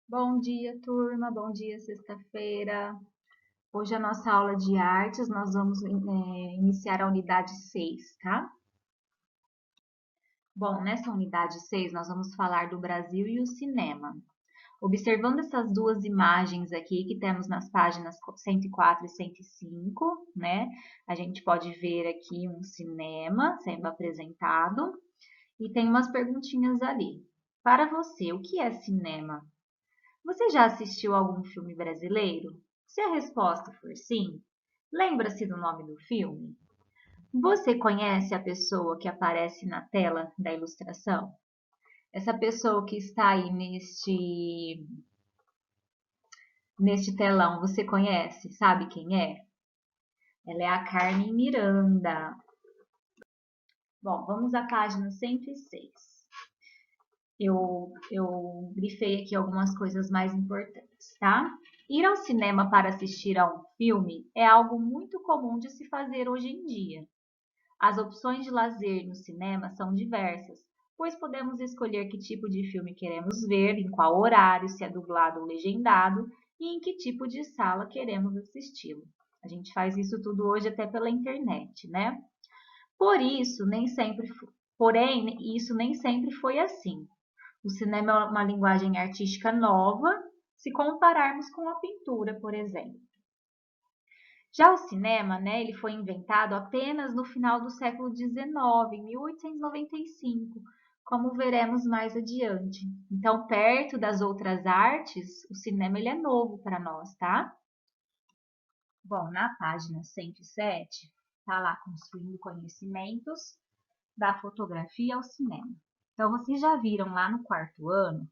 Bom dia, turma. Bom dia, sexta-feira. Hoje é a nossa aula de artes. Nós vamos iniciar a unidade 6, tá? Bom, nessa unidade 6, nós vamos falar do Brasil e o cinema. Observando essas duas imagens aqui que temos nas páginas 104 e 105, né? A gente pode ver aqui um cinema sendo apresentado e tem umas perguntinhas ali. Para você, o que é cinema? Você já assistiu algum filme brasileiro? Se a resposta for sim, lembra-se do nome do filme? Você conhece a pessoa que aparece na tela da ilustração? Essa pessoa que está aí neste telão, você conhece? Sabe quem é? Ela é a Carmen Miranda. Bom, vamos à página 106. Eu grifei aqui algumas coisas mais importantes, tá? Ir ao cinema para assistir a um filme é algo muito comum de se fazer hoje em dia. As opções de lazer no cinema são diversas, pois podemos escolher que tipo de filme queremos ver, em qual horário, se é dublado ou legendado e em que tipo de sala queremos assisti-lo. A gente faz isso tudo hoje até pela internet, né? Por isso, nem sempre, porém, isso nem sempre foi assim. O cinema é uma linguagem artística nova, se compararmos com a pintura, por exemplo. Já o cinema, né, ele foi inventado apenas no final do século XIX, em 1895, como veremos mais adiante. Então, perto das outras artes, o cinema ele é novo para nós, tá? Bom, na página 107, tá lá construindo conhecimentos da fotografia ao cinema. Então, vocês já viram lá no quarto ano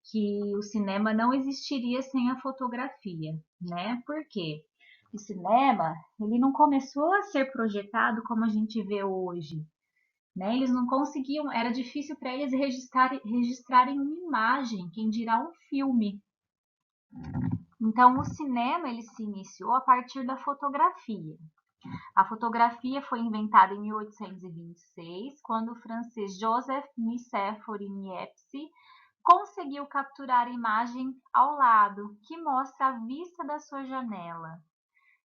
que o cinema não existiria sem a fotografia, né? Por quê? O cinema, ele não começou a ser projetado como a gente vê hoje, né? Eles não conseguiam, era difícil para eles registrarem uma imagem, quem dirá um filme. Então, o cinema ele se iniciou a partir da fotografia. A fotografia foi inventada em 1826, quando o francês Joseph Nicéphore Niepce conseguiu capturar a imagem ao lado, que mostra a vista da sua janela.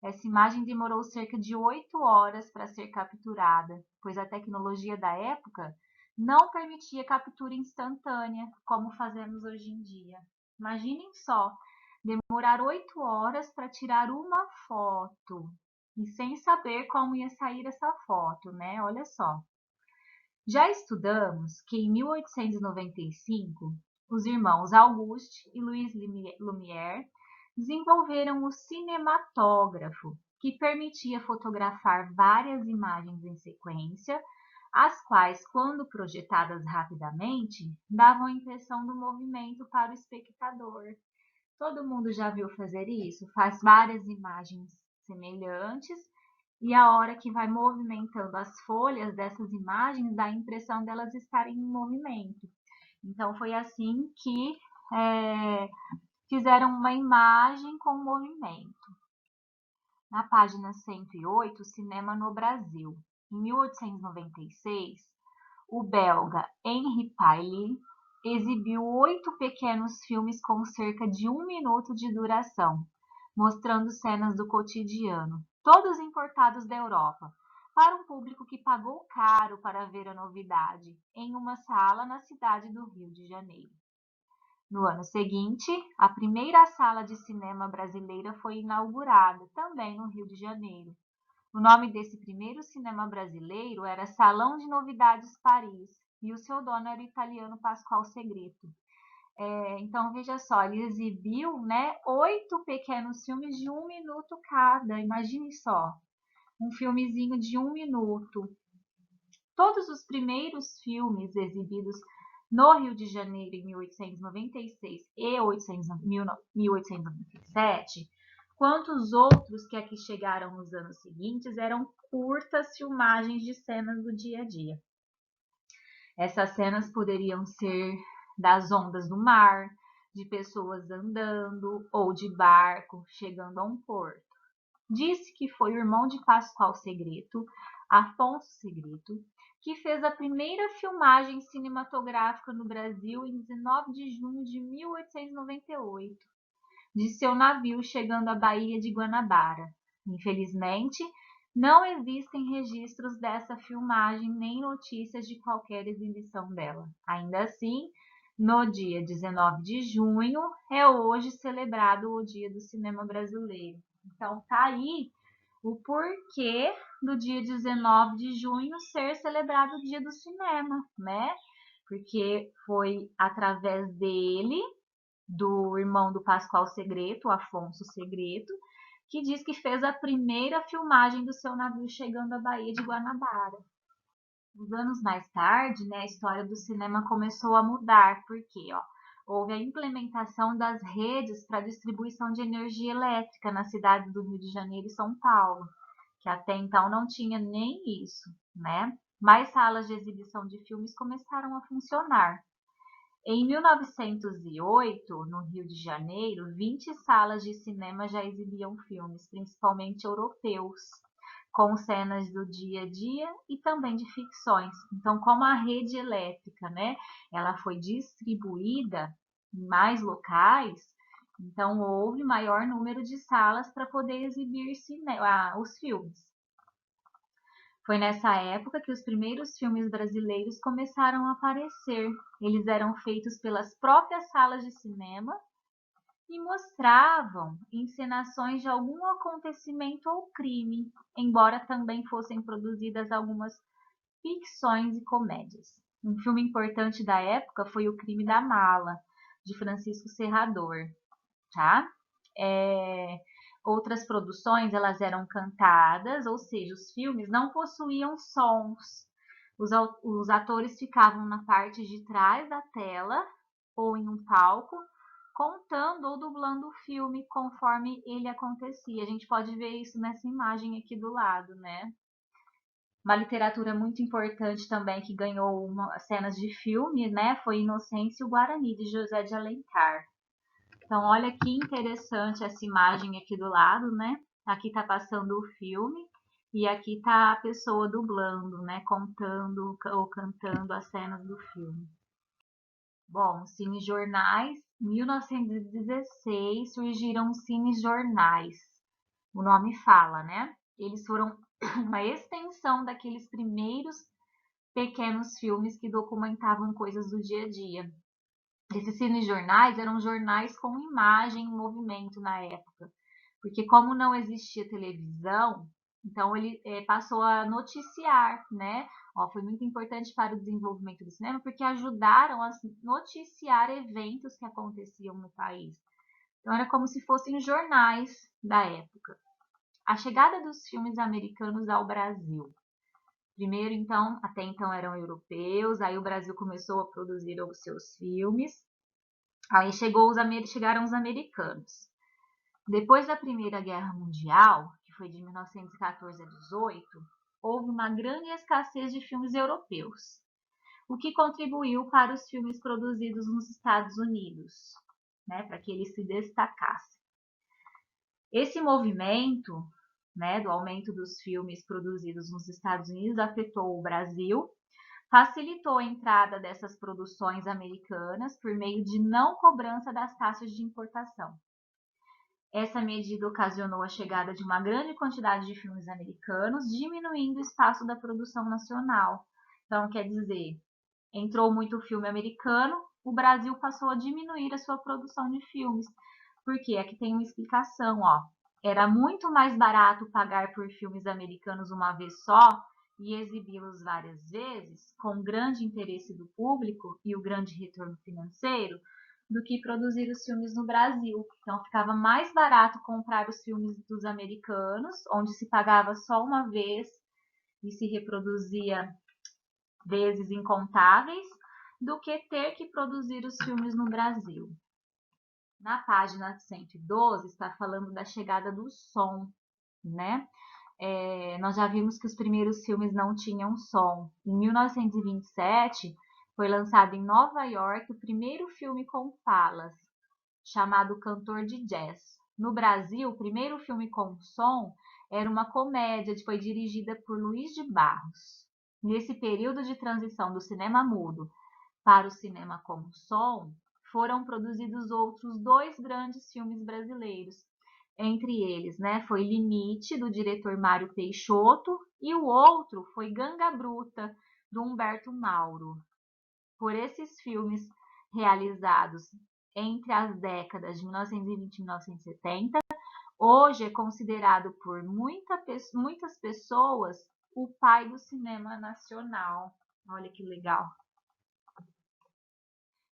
Essa imagem demorou cerca de 8 horas para ser capturada, pois a tecnologia da época não permitia captura instantânea, como fazemos hoje em dia. Imaginem só, demorar 8 horas para tirar uma foto e sem saber como ia sair essa foto, né? Olha só. Já estudamos que em 1895, os irmãos Auguste e Louis Lumière desenvolveram o cinematógrafo, que permitia fotografar várias imagens em sequência, as quais, quando projetadas rapidamente, davam a impressão do movimento para o espectador. Todo mundo já viu fazer isso? Faz várias imagens semelhantes e a hora que vai movimentando as folhas dessas imagens dá a impressão delas estarem em movimento. Então foi assim que fizeram uma imagem com movimento. Na página 108, Cinema no Brasil. Em 1896, o belga Henri Paille exibiu 8 pequenos filmes com cerca de 1 minuto de duração, mostrando cenas do cotidiano, todos importados da Europa, para um público que pagou caro para ver a novidade, em uma sala na cidade do Rio de Janeiro. No ano seguinte, a primeira sala de cinema brasileira foi inaugurada, também no Rio de Janeiro. O nome desse primeiro cinema brasileiro era Salão de Novidades Paris, e o seu dono era o italiano Pascoal Segreto. Então, veja só, ele exibiu, né, 8 pequenos filmes de 1 minuto cada. Imagine só, um filmezinho de 1 minuto. Todos os primeiros filmes exibidos no Rio de Janeiro em 1896 e 1897, quanto os outros que aqui chegaram nos anos seguintes, eram curtas filmagens de cenas do dia a dia. Essas cenas poderiam ser das ondas do mar, de pessoas andando ou de barco chegando a um porto. Disse que foi o irmão de Pascoal Segreto, Afonso Segreto, que fez a primeira filmagem cinematográfica no Brasil em 19 de junho de 1898, de seu navio chegando à Baía de Guanabara. Infelizmente, não existem registros dessa filmagem nem notícias de qualquer exibição dela. Ainda assim, no dia 19 de junho, é hoje celebrado o Dia do Cinema Brasileiro. Então, tá aí o porquê do dia 19 de junho ser celebrado o Dia do Cinema, né? Porque foi através dele, do irmão do Pascoal Segreto, Afonso Segreto, que diz que fez a primeira filmagem do seu navio chegando à Baía de Guanabara. Uns anos mais tarde, né, a história do cinema começou a mudar, porque houve a implementação das redes para distribuição de energia elétrica nas cidades do Rio de Janeiro e São Paulo, que até então não tinha nem isso, né? Mais salas de exibição de filmes começaram a funcionar. Em 1908, no Rio de Janeiro, 20 salas de cinema já exibiam filmes, principalmente europeus, com cenas do dia a dia e também de ficções. Então, como a rede elétrica, né, ela foi distribuída em mais locais, então houve maior número de salas para poder exibir os filmes. Foi nessa época que os primeiros filmes brasileiros começaram a aparecer. Eles eram feitos pelas próprias salas de cinema e mostravam encenações de algum acontecimento ou crime, embora também fossem produzidas algumas ficções e comédias. Um filme importante da época foi O Crime da Mala, de Francisco Serrador, tá? Outras produções, elas eram cantadas, ou seja, os filmes não possuíam sons. Os atores ficavam na parte de trás da tela ou em um palco, contando ou dublando o filme conforme ele acontecia. A gente pode ver isso nessa imagem aqui do lado, né? Uma literatura muito importante também que ganhou cenas de filme, né? Foi Inocência e o Guarani, de José de Alencar. Então, olha que interessante essa imagem aqui do lado, né? Aqui tá passando o filme e aqui tá a pessoa dublando, né? Contando ou cantando as cenas do filme. Bom, cinejornais. Em 1916 surgiram os cinejornais. O nome fala, né? Eles foram uma extensão daqueles primeiros pequenos filmes que documentavam coisas do dia a dia. Esses cinejornais eram jornais com imagem em movimento na época, porque como não existia televisão, então ele passou a noticiar, né? Foi muito importante para o desenvolvimento do cinema, porque ajudaram a noticiar eventos que aconteciam no país. Então era como se fossem jornais da época. A chegada dos filmes americanos ao Brasil. Primeiro, então, até então eram europeus, aí o Brasil começou a produzir os seus filmes. Aí chegaram os americanos. Depois da Primeira Guerra Mundial, que foi de 1914 a 18, houve uma grande escassez de filmes europeus, o que contribuiu para os filmes produzidos nos Estados Unidos, né, para que eles se destacassem. Esse movimento, né, do aumento dos filmes produzidos nos Estados Unidos afetou o Brasil, facilitou a entrada dessas produções americanas por meio de não cobrança das taxas de importação. Essa medida ocasionou a chegada de uma grande quantidade de filmes americanos, diminuindo o espaço da produção nacional. Então, quer dizer, entrou muito filme americano, o Brasil passou a diminuir a sua produção de filmes. Porque aqui tem uma explicação, Era muito mais barato pagar por filmes americanos uma vez só e exibi-los várias vezes, com grande interesse do público e o grande retorno financeiro, do que produzir os filmes no Brasil. Então ficava mais barato comprar os filmes dos americanos, onde se pagava só uma vez e se reproduzia vezes incontáveis, do que ter que produzir os filmes no Brasil. Na página 112 está falando da chegada do som, né? Nós já vimos que os primeiros filmes não tinham som. Em 1927, foi lançado em Nova York o primeiro filme com falas, chamado Cantor de Jazz. No Brasil, o primeiro filme com som era uma comédia, foi dirigida por Luiz de Barros. Nesse período de transição do cinema mudo para o cinema com som, foram produzidos outros 2 grandes filmes brasileiros. Entre eles, né, foi Limite, do diretor Mário Peixoto, e o outro foi Ganga Bruta, do Humberto Mauro. Por esses filmes realizados entre as décadas de 1920 e 1970, hoje é considerado por muitas pessoas o pai do cinema nacional. Olha que legal.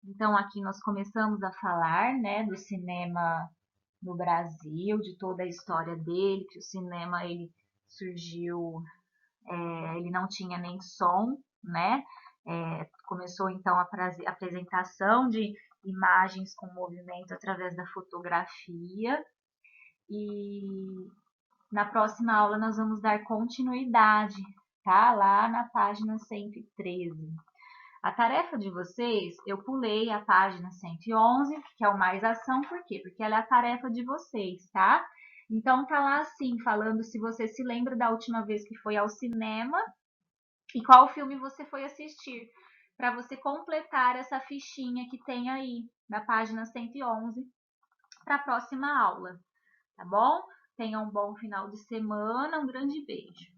Então, aqui nós começamos a falar, né, do cinema no Brasil, de toda a história dele, que o cinema ele surgiu, ele não tinha nem som, né? Começou então a apresentação de imagens com movimento através da fotografia. E na próxima aula nós vamos dar continuidade, tá? Lá na página 113. A tarefa de vocês, eu pulei a página 111, que é o mais ação, por quê? Porque ela é a tarefa de vocês, tá? Então tá lá assim, falando se você se lembra da última vez que foi ao cinema e qual filme você foi assistir, para você completar essa fichinha que tem aí na página 111 para a próxima aula, tá bom? Tenha um bom final de semana, um grande beijo.